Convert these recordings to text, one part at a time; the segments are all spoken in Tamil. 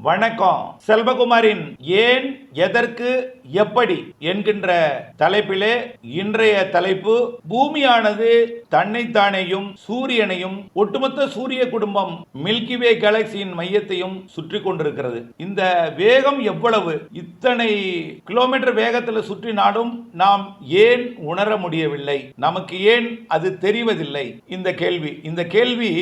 வணக்கம். செல்வகுமாரின் ஏன் எதற்கு எப்படி என்கின்ற தலைப்பிலே இன்றைய தலைப்பு, பூமியானது தன்னைத்தானேயும் சூரியனையும் ஒட்டுமொத்த சூரிய குடும்பம் மில்கிவே கேலக்சியின் மையத்தையும் சுற்றி கொண்டிருக்கிறது. இந்த வேகம் எவ்வளவு? இத்தனை கிலோமீட்டர் வேகத்தில் சுற்றினாலும் நாம் ஏன் உணர முடியவில்லை? நமக்கு ஏன் அது தெரிவதில்லை? இந்த கேள்வி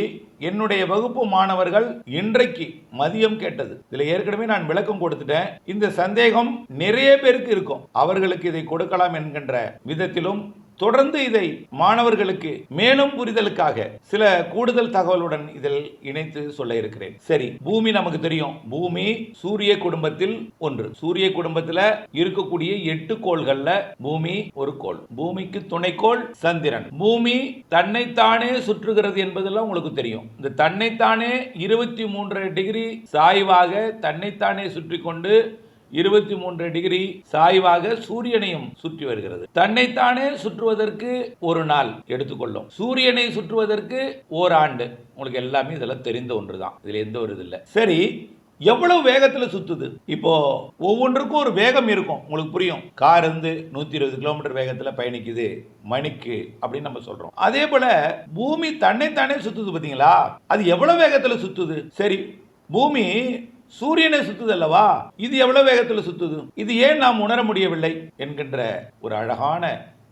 என்னுடைய வகுப்பு மாணவர்கள் இன்றைக்கு மதியம் கேட்டது. இதுல ஏற்கனவே நான் விளக்கம் கொடுத்துட்டேன். இந்த சந்தேகம் நிறைய பேருக்கு இருக்கும். அவர்களுக்கு இதை கொடுக்கலாம் என்கின்ற விதத்திலும் தொடர்ந்து இதை மாணவர்களுக்கு மேலும் புரிதலுக்காக சில கூடுதல் தகவலுடன் இதில் இணைத்து சொல்ல இருக்கிறேன். சரி, பூமி நமக்கு தெரியும். பூமி சூரிய குடும்பத்தில் ஒன்று. சூரிய குடும்பத்தில் இருக்கக்கூடிய 8 கோள்கள்ல பூமி ஒரு கோள். பூமிக்கு துணைக்கோள் சந்திரன். பூமி தன்னைத்தானே சுற்றுகிறது என்பதெல்லாம் உங்களுக்கு தெரியும். இந்த தன்னைத்தானே 23 டிகிரி சாய்வாக தன்னைத்தானே சுற்றி கொண்டு 23 டிகிரி சாய்வாக சூரியனையும் சுற்றி வருகிறது. தன்னைத்தானே சுற்றுவதற்கு ஒரு நாள் எடுத்துக்கொள்ளும். சூரியனை சுற்றுவதற்கு ஓராண்டு. உங்களுக்கு எல்லாமே இதெல்லாம் தெரிந்த ஒன்றுதான். இதுல எந்த ஒரு இது இல்லை. சரி, எவ்வளவு வேகத்தில் சுத்துது? இப்போ ஒவ்வொன்றுக்கும் ஒரு வேகம் இருக்கும். உங்களுக்கு புரியும். கார் 120 கிலோமீட்டர் வேகத்தில் பயணிக்குது மணிக்கு அப்படின்னு நம்ம சொல்றோம். அதே போல பூமி தன்னைத்தானே சுத்துது. பார்த்தீங்களா? அது எவ்வளவு வேகத்தில் சுத்துது? சரி, பூமி சூரியனை சுத்துது அல்லவா? இது எவ்வளவு வேகத்தில் சுத்துது? இது ஏன் நாம் உணர முடியவில்லை என்கின்ற ஒரு அழகான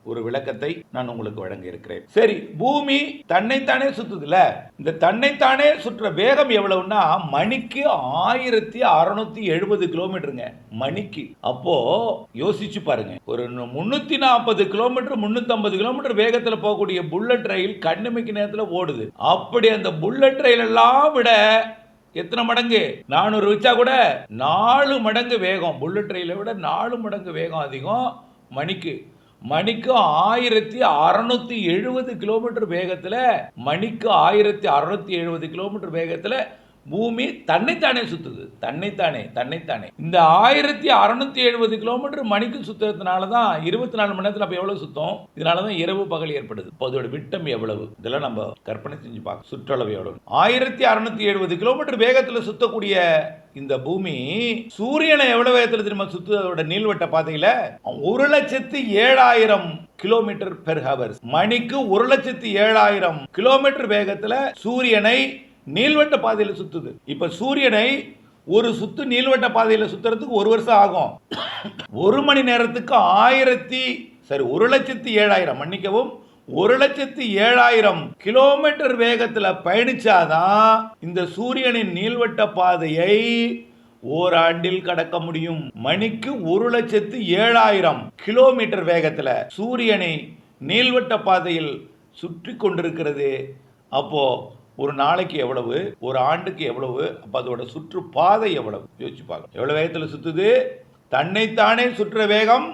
ஒரு விளக்கத்தை நான் உங்களுக்கு வழங்க இருக்கிறேன். சரி, பூமி தன்னைத்தானே சுத்துதுல, இந்த தன்னைத்தானே சுற்ற வேகம் எவ்வளவுன்னா மணிக்கு 1670 கிலோமீட்டருங்க. மணிக்கு. அப்போ யோசிச்சு பாருங்க, ஒரு 340 கிலோமீட்டர் 350 கிலோமீட்டர் வேகத்துல போகக்கூடிய புல்லட் ரயில் கண்ணுமைக்கு நேரத்தில் ஓடுது. அப்படி அந்த புல்லட் ரயில் எல்லாம் விட எத்தனை மடங்கு? 400 வச்சா கூட 4 மடங்கு வேகம். புல்லட் ரயிலை விட 4 மடங்கு வேகம் அதிகம். மணிக்கு 1670 கிலோமீட்டர் வேகத்துல, மணிக்கு 1670 கிலோமீட்டர் வேகத்துல பூமி தன்னைத்தானே சுத்துது. தன்னைத்தானே. இந்த 1670 கிலோமீட்டர் மணிக்கு சுத்துறதுனாலதான் 24 மணி நேரத்தில் அப்ப எவ்வளவு சுத்தம்? இதனாலதான் இரவு பகல் ஏற்படுது. அதோட விட்டம் எவ்வளவு? இதெல்லாம் நம்ம கற்பனை செஞ்சு பார்க்க. சுற்றளவு எவ்வளவு? 1670 கிலோமீட்டர் வேகத்துல சுத்தக்கூடிய இந்த பூமி சூரியனை எவ்வளவு வேகத்தில் தெரியுமா சுத்து? அதோட நீள்வட்ட பாதையில 1,07,000 கிலோமீட்டர் பெர் ஹவர். மணிக்கு 1,07,000 கிலோமீட்டர் வேகத்துல சூரியனை நீள்வட்ட பாதையில் சுத்துது. இப்ப சூரியனை ஒரு சுத்து நீள்வட்ட பாதையில் சுத்துறதுக்கு 1 வருஷம் ஆகும். 1 மணி நேரத்துக்கு 1,07,000 மன்னிக்கவும் 1,07,000 கிலோமீட்டர் வேகத்தில் பயணிச்சாதான் இந்த சூரியனின் நீள்வட்ட பாதையை ஓராண்டில் கடக்க முடியும். மணிக்கு 1,07,000 கிலோமீட்டர் வேகத்தில் சூரியனை நீள்வட்ட பாதையில் சுற்றி கொண்டிருக்கிறது. அப்போ ஒரு நாளைக்கு எவ்வளவு, ஒரு ஆண்டுக்கு எவ்வளவு, அப்ப அதோட சுற்றுப்பாதை எவ்வளவு? யோசிச்சு பார்க்க. எவ்வளவு வேகத்தில் சுத்துது? தன்னைத்தானே சுற்ற வேகம்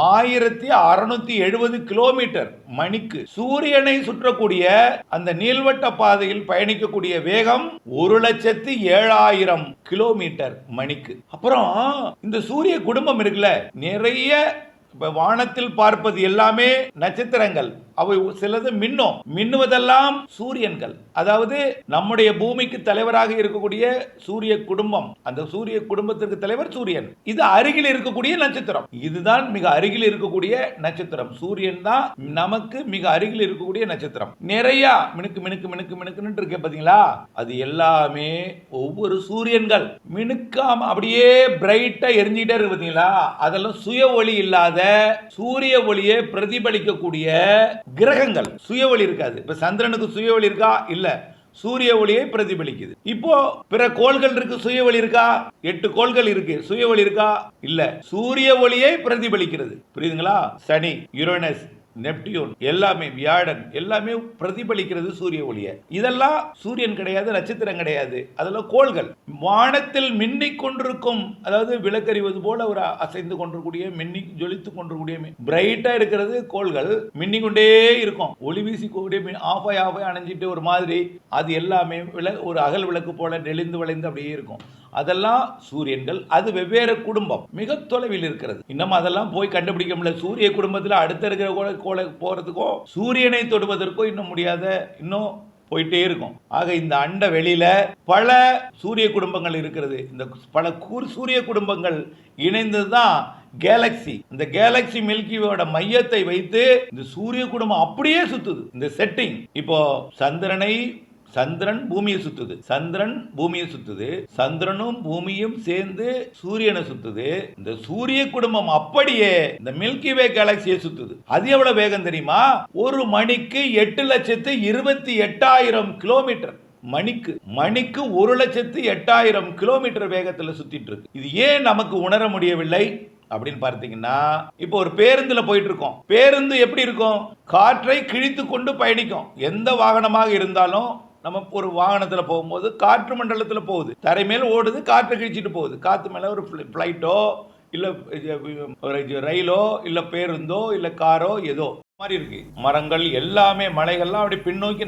1670 கிலோமீட்டர் மணிக்கு. சூரியனை சுற்றக்கூடிய அந்த நீள்வட்ட பாதையில் பயணிக்கக்கூடிய வேகம் 1,07,000 கிலோமீட்டர் மணிக்கு. அப்புறம் இந்த சூரிய குடும்பம் இருக்குல்ல, நிறைய இப்ப வானத்தில் பார்ப்பது எல்லாமே நட்சத்திரங்கள். அவை சிலது மின்னுவதெல்லாம் சூரியன்கள். அதாவது நம்முடைய பூமிக்கு தலைவராக இருக்கக்கூடிய சூரிய குடும்பம், அந்த சூரிய குடும்பத்திற்கு தலைவர் சூரியன். இது அருகில் இருக்கக்கூடிய நட்சத்திரம். இதுதான் மிக அருகில் இருக்கக்கூடிய நட்சத்திரம். சூரியன் தான் நமக்கு மிக அருகில் இருக்கக்கூடிய நட்சத்திரம். நிறைய மினுக்கு மினுக்கு மினுக்கு மினுக்குன்னு இருக்கு பாத்தீங்களா? அது எல்லாமே ஒவ்வொரு சூரியன்கள். மினுக்காம அப்படியே பிரைட்டா எரிஞ்சிட்டே இருக்கு பாத்தீங்களா? அதெல்லாம் சுய ஒளி இல்லாத சூரிய ஒளியை பிரதிபலிக்கக்கூடிய கிரகங்கள். சுய ஒளி இருக்காது. இப்ப சந்திரனுக்கு சுய ஒளி இருக்கா? இல்ல. சூரிய ஒளியை பிரதிபலிக்குது. இப்போ பிற கோள்கள் இருக்கு, சுய ஒளி இருக்கா? 8 கோள்கள் இருக்கு, சுய ஒளி இருக்கா? இல்ல. சூரிய ஒளியை பிரதிபலிக்கிறது. புரியுதுங்களா? சனி, யுரேனஸ், நெப்டியூன் எல்லாமே, வியாழன் எல்லாமே பிரதிபலிக்கிறது சூரிய ஒளியை. இதெல்லாம் சூரியன் கிடையாது, நட்சத்திரம் கிடையாது, அதெல்லாம் கோள்கள். வானத்தில் மின்னிக் கொண்டிருக்கும், அதாவது விளக்கறிவது போல ஒரு அசைந்து கொண்டிருக்கூடிய, மின்னி ஜொலித்து கொண்டிருக்கூடிய பிரைட்டா இருக்கிறது கோள்கள். மின்னிக்கொண்டே இருக்கும். ஒளி வீசி கூடிய ஆஃப் ஆய் அணைஞ்சிட்டு ஒரு மாதிரி, அது எல்லாமே ஒரு அகல் விளக்கு போல நெளிந்து வளைந்து அப்படியே இருக்கும். அதெல்லாம் சூரியன்கள். அது வெவ்வேறு குடும்பம், மிக தொலைவில் இருக்கிறது. இன்னும் அதெல்லாம் போய் கண்டுபிடிக்க முடியல. சூரிய குடும்பத்தில் அடுத்த இருக்கிற போறதுக்கோ சூரியனை தொடுவதற்கோ இன்னும் முடியாத, இன்னும் போயிட்டே இருக்கும். ஆக இந்த அண்ட வெளியில பல சூரிய குடும்பங்கள் இருக்கிறது. இந்த பல சூரிய குடும்பங்கள் இணைந்ததுதான் கேலக்சி. இந்த கேலக்சி மில்கியோட மையத்தை வைத்து இந்த சூரிய குடும்பம் அப்படியே சுத்துது. இந்த செட்டிங் இப்போ சந்திரன் பூமியை சுத்துது, சந்திரன் பூமியை சுத்துது, சந்திரனும் பூமியும் சேர்ந்து சூரியனை சுத்துது. இந்த சூரிய குடும்பம் அப்படியே இந்த மில்கி வே கேலக்சியை சுத்துது. அது எவ்வளவு வேகம் தெரியுமா? ஒரு மணிக்கு 8,28,000 கிலோமீட்டர். மணிக்கு 1,08,000 கிலோமீட்டர் வேகத்தில் சுத்திட்டு இருக்கு. இது ஏன் நமக்கு உணர முடியவில்லை அப்படின்னு பார்த்தீங்கன்னா, இப்போ ஒரு பேருந்துல போயிட்டு இருக்கோம். பேருந்து எப்படி இருக்கும்? காற்றை கிழித்து கொண்டு பயணிக்கும். எந்த வாகனமாக இருந்தாலும் நம்ம ஒரு வாகனத்துல போகும்போது காற்று மண்டலத்துல போகுது, தரை மேல் ஓடுது, காற்று கிழிச்சிட்டு போகுது. காத்து மேல ஒரு பிளைட்டோ இல்ல ரயிலோ இல்ல பேருந்தோ இல்ல காரோ ஏதோ மாதிரி இருக்கு. மரங்கள் எல்லாமே, மலைகள்லாம் அப்படி பின்னோக்கி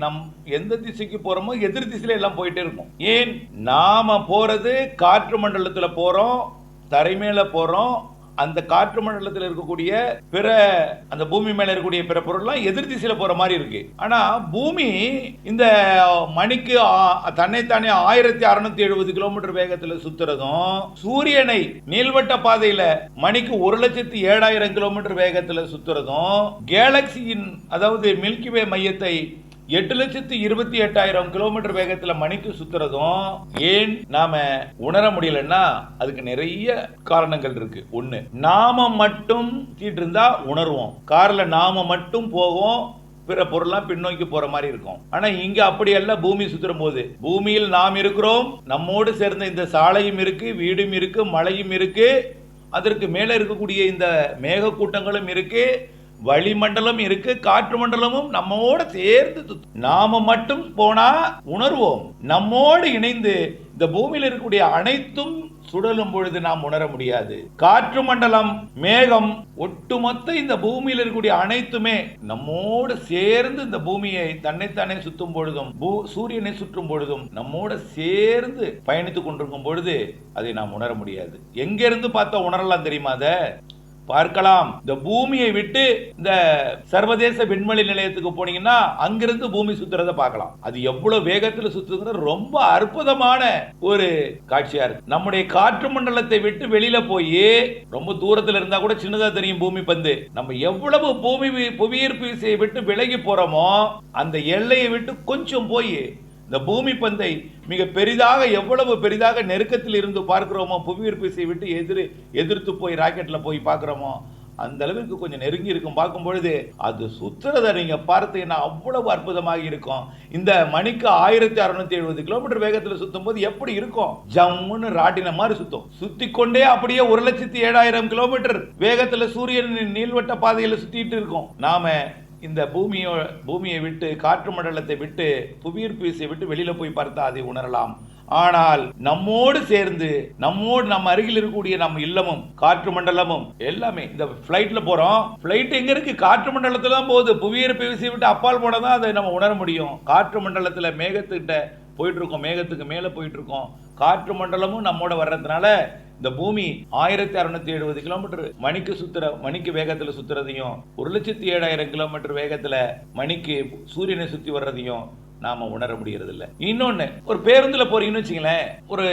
நம் எந்த திசைக்கு போறோமோ எதிர் திசையில எல்லாம் போயிட்டே இருக்கும். ஏன்? நாம போறது காற்று மண்டலத்துல போறோம், தரை மேல போறோம். அந்த காற்று மண்டலத்தில் இருக்கக்கூடிய பிற, அந்த பூமி மேல இருக்கக்கூடிய பிற பொருள்லாம் எதிர் திசையில போற மாதிரி இருக்கு. ஆனா பூமி இந்த மணிக்கு தன்னைத்தானே 1670 கிலோமீட்டர் வேகத்துல சுத்துறதும், சூரியனை நீள்வட்ட பாதையில மணிக்கு 1,07,000 கிலோமீட்டர் வேகத்துல சுத்துறதும், கேலக்சியின் அதாவது மில்கி வே மையத்தை 8,28,000 கிலோமீட்டர் வேகத்துல மணிக்கு சுத்துறதும் ஏன் நாம உணர முடியலன்னா அதுக்கு நிறைய காரணங்கள் இருக்கு. ஒண்ணு, நாம மட்டும் இருந்தா உணர்வோம். கார்ல நாம மட்டும் போவோம், பிற பொருள்லாம் பின்னோக்கி போற மாதிரி இருக்கும். ஆனா இங்க அப்படி அல்ல. பூமி சுத்தும் போது பூமியில் நாம் இருக்கிறோம், நம்மோடு சேர்ந்த இந்த சாலையும் இருக்கு, வீடும் இருக்கு, மலையும் இருக்கு, அதற்கு மேல இருக்கக்கூடிய இந்த மேக கூட்டங்களும் இருக்கு, வளிமண்டலம் இருக்கு, காற்று மண்டலமும் நம்மோட சேர்ந்து. நாம மட்டும் போனா உணர்வோம். நம்மோடு இணைந்து இந்த பூமியில் இருக்கக்கூடிய அனைத்தும் சுழலும் பொழுது நாம் உணர முடியாது. காற்று மண்டலம், மேகம், ஒட்டுமொத்த இந்த பூமியில் இருக்கக்கூடிய அனைத்துமே நம்மோடு சேர்ந்து இந்த பூமியை தன்னைத்தானே சுத்தும் பொழுதும், சூரியனை சுற்றும் பொழுதும் நம்மோட சேர்ந்து பயணித்துக் கொண்டிருக்கும் பொழுது அதை நாம் உணர முடியாது. எங்க இருந்து பார்த்தா உணரலாம் தெரியுமா? அதை பார்க்கலாம். இந்த பூமியை விட்டு இந்த சர்வதேச விண்வெளி நிலையத்துக்கு போனீங்கன்னா அங்கிருந்து பூமி சுத்துறத பார்க்கலாம். அது எவ்வளவு வேகத்தில் சுத்துறது ரொம்ப அற்புதமான ஒரு காட்சியா இருக்கு. நம்முடைய காற்று மண்டலத்தை விட்டு வெளியில போய் ரொம்ப தூரத்துல இருந்தா கூட சின்னதா தெரியும் பூமி பந்து. நம்ம எவ்வளவு புவியீர்ப்பு விசையை விட்டு விலகி போறோமோ அந்த எல்லையை விட்டு கொஞ்சம் போய் இந்த பூமி பந்தை மிக பெரிதாக, எவ்வளவு பெரிதாக நெருக்கத்தில் இருந்து பார்க்கிறோமோ, புவியீர்ப்பு விசையை விட்டு எதிர்த்து போய் ராக்கெட்ல போய் பார்க்கிறோமோ அந்த அளவுக்கு கொஞ்சம் நெருங்கி இருக்கும். பார்க்கும் பொழுது அது சுத்துறத நீங்க பார்த்தீங்கன்னா அவ்வளவு அற்புதமாக இருக்கும். இந்த மணிக்கு 1670 கிலோமீட்டர் வேகத்தில் சுத்தும் போது எப்படி இருக்கும்? ஜம்முன்னு ராட்டின மாதிரி சுத்தும். சுத்தி கொண்டே அப்படியே 1,07,000 கிலோமீட்டர் வேகத்துல சூரியன் நீள்வட்ட பாதையில சுத்திட்டு இருக்கும். நாம இந்த பூமியை விட்டு, காற்று மண்டலத்தை விட்டு, புவியீர்ப்பு விசையை விட்டு வெளியில போய் பார்த்தா அதை உணரலாம். ஆனால் நம்மோடு சேர்ந்து, நம்ம அருகில் இருக்கக்கூடிய நம்ம இல்லமும் காற்று மண்டலமும் எல்லாமே, இந்த பிளைட்ல போறோம், பிளைட் எங்க இருக்கு? காற்று மண்டலத்துல தான் போகுது. புவியீர்ப்பு விசையை விட்டு அப்பால் போனதான் அதை நம்ம உணர முடியும். காற்று மண்டலத்துல மேகத்துக்கிட்ட போயிட்டு இருக்கோம், மேகத்துக்கு மேல போயிட்டு இருக்கோம். காற்று மண்டலமும் நம்மோட வர்றதுனால இந்த பூமி 1670 கிலோமீட்டர் மணிக்கு வேகத்துல சுத்துறதையும், 1,07,000 கிலோமீட்டர் வேகத்துல மணிக்கு சூரியனை சுத்தி வர்றதையும் நாம உணர முடியறது இல்ல. இன்னொன்னு, ஒரு பேருந்துல போறீங்கன்னு வச்சுங்களேன், ஒரு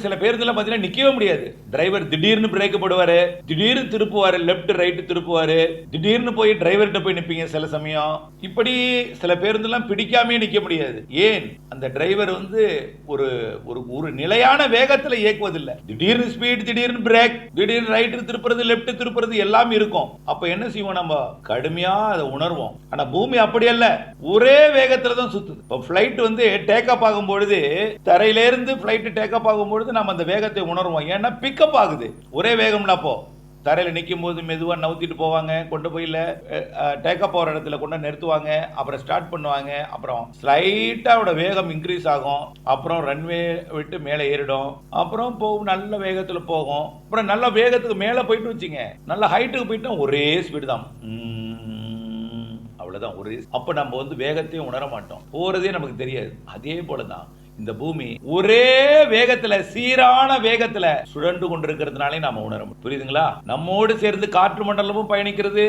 சில பேருந்துல பாத்தீங்கன்னா நிக்கவே முடியாது. டிரைவர் திடீர்னு பிரேக் போடுவாரு, திடீர்னு திருப்புவாரு, லெப்ட் ரைட் திருப்புவாரு, திடீர்னு போய் டிரைவர்கிட்ட போய் நிப்பீங்க சில சமயம். இப்படி சில பேருந்துலாம் பிடிக்காமே நிக்க முடியாது. ஏன்? அந்த டிரைவர் ஒரு நிலையான வேகத்துல இயக்குவதில்லை. திடீர்னு ஸ்பீட், திடீர்னு பிரேக், திடீர்னு ரைட் திருப்புறது, லெப்ட் திருப்புறது எல்லாம் இருக்கும். அப்ப என்ன செய்வோம்? நம்ம கடுமையா அதை உணர்வோம். ஆனா பூமி அப்படி அல்ல, ஒரே வேகத்துல தான் சுத்துது. இப்போ ஃப்ளைட் டேக் அப் ஆகும்பொழுது, தரையிலிருந்து ஃப்ளைட் டேக் அப் ஆகும்பொழுது நம்ம அந்த வேகத்தை உணர்வோம். ஏன்னா பிக்கப் ஆகுது, ஒரே வேகம்னா. அப்போ தரையில் நிற்கும் போது மெதுவாக நவுத்திட்டு போவாங்க, கொண்டு போய் டேக்கப் போகிற இடத்துல கொண்டு நிறுத்துவாங்க, அப்புறம் ஸ்டார்ட் பண்ணுவாங்க, அப்புறம் ஸ்லைட்டாக வேகம் இன்க்ரீஸ் ஆகும், அப்புறம் ரன்வே விட்டு மேலே ஏறிடும், அப்புறம் போகும், நல்ல வேகத்தில் போகும், அப்புறம் நல்ல வேகத்துக்கு மேலே போயிட்டு வச்சுங்க, நல்ல ஹைட்டுக்கு போயிட்டா ஒரே ஸ்பீடு தான், அவ்வளோதான். அப்போ நம்ம வேகத்தையும் உணர மாட்டோம், போகிறதே நமக்கு தெரியாது. அதே போல தான் இந்த பூமி ஒரே வேகத்துல, சீரான வேகத்துல சுழன்று கொண்டிருக்கிறதுனாலே நாம உணர முடியும். புரியுதுங்களா? நம்மோடு சேர்ந்து காற்று மண்டலமும் பயணிக்கிறது,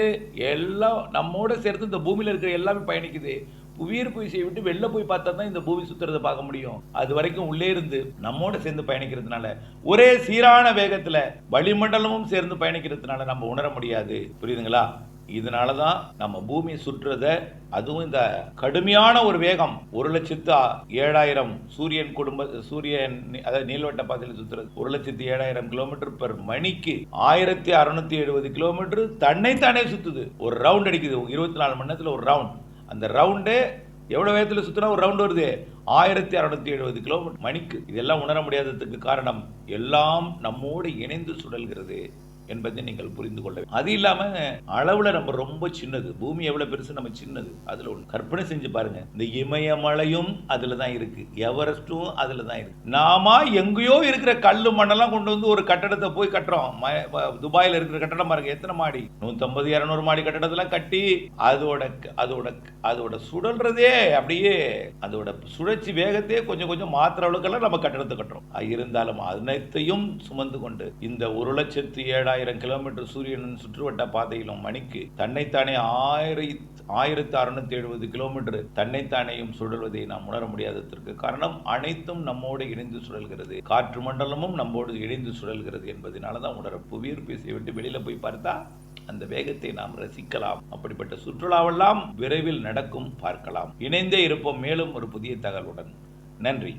எல்லாம் நம்மோடு சேர்ந்து இந்த பூமியில இருக்கிற எல்லாமே பயணிக்குது. புவியீர்ப்பு விசையை விட்டு வெளில போய் பார்த்தா தான் இந்த பூமி சுத்துறதை பார்க்க முடியும். அது வரைக்கும் உள்ளே இருந்து நம்மோட சேர்ந்து பயணிக்கிறதுனால, ஒரே சீரான வேகத்துல வளிமண்டலமும் சேர்ந்து பயணிக்கிறதுனால நம்ம உணர முடியாது. புரியுதுங்களா? இதனாலதான் நம்ம பூமி சுற்றுறத, அதுவும் இந்த கடுமையான ஒரு வேகம் 1,07,000 சூரியன் அதாவது நீள்வட்ட பாதையில் சுற்றுறது 1,07,000 கிலோமீட்டர் பெர் மணிக்கு 1670 கிலோமீட்டர் தன்னைத்தானே சுத்துது. ஒரு ரவுண்ட் அடிக்குது 24 மணி நேரத்தில் ஒரு ரவுண்ட். அந்த ரவுண்டு எவ்வளவு வேகத்தில் சுத்தினா ஒரு ரவுண்ட் வருது? 1670 கிலோமீட்டர் மணிக்கு. இதெல்லாம் உணர முடியாததுக்கு காரணம் எல்லாம் நம்மோடு இணைந்து சுழல்கிறது என்பதை நீங்கள் புரிந்து கொள்ள. அது இல்லாம அளவுல நம்ம ரொம்ப சின்னது. பூமி எவ்வளவு பெருசு, நம்ம சின்னது. அதுல ஒண்ணு கற்பனை செஞ்சு பாருங்க. இந்த இமயமலையும் அதுலதான் இருக்கு, எவரெஸ்டும் அதுலதான் இருக்கு. நாம எங்கேயோ இருக்கிற கல்லு மண்ணெல்லாம் கொண்டு வந்து ஒரு கட்டடத்தை போய் கட்டுறோம். துபாயில இருக்கிற கட்டடம் பாருங்க, எத்தனை மாடி, 150 200 மாடி கட்டடத்தெல்லாம் கட்டி அதோட சுழல்றதே அப்படியே அதோட சுழற்சி வேகத்தையே கொஞ்சம் கொஞ்சம் மாத்திர அளவுக்கெல்லாம் நம்ம கட்டடத்தை கட்டுறோம். இருந்தாலும் அனைத்தையும் சுமந்து கொண்டு இந்த 1,07,000 கிலோமீட்டர் சூரியனின் சுற்றுவட்ட பாதையிலும் மணிக்கு தன்னைத்தானே 1670 கிலோமீட்டர் தன்னைத்தானேயும் சுழல்வதை நாம் உணர முடியாததற்கு காரணம் அனைத்தும் நம்மோடு இணைந்து சுழல்கிறது. காற்று மண்டலமும் நம்மோடு இணைந்து சுழல்கிறது என்பதனாலதான் உணர. புவியீர்ப்பு விசையை விட்டு வெளியில போய் பார்த்தா அந்த வேகத்தை நாம் ரசிக்கலாம். அப்படிப்பட்ட சுற்றுலாவெல்லாம் விரைவில் நடக்கும், பார்க்கலாம். இணைந்தே இருப்போம் மேலும் ஒரு புதிய தகவலுடன். நன்றி.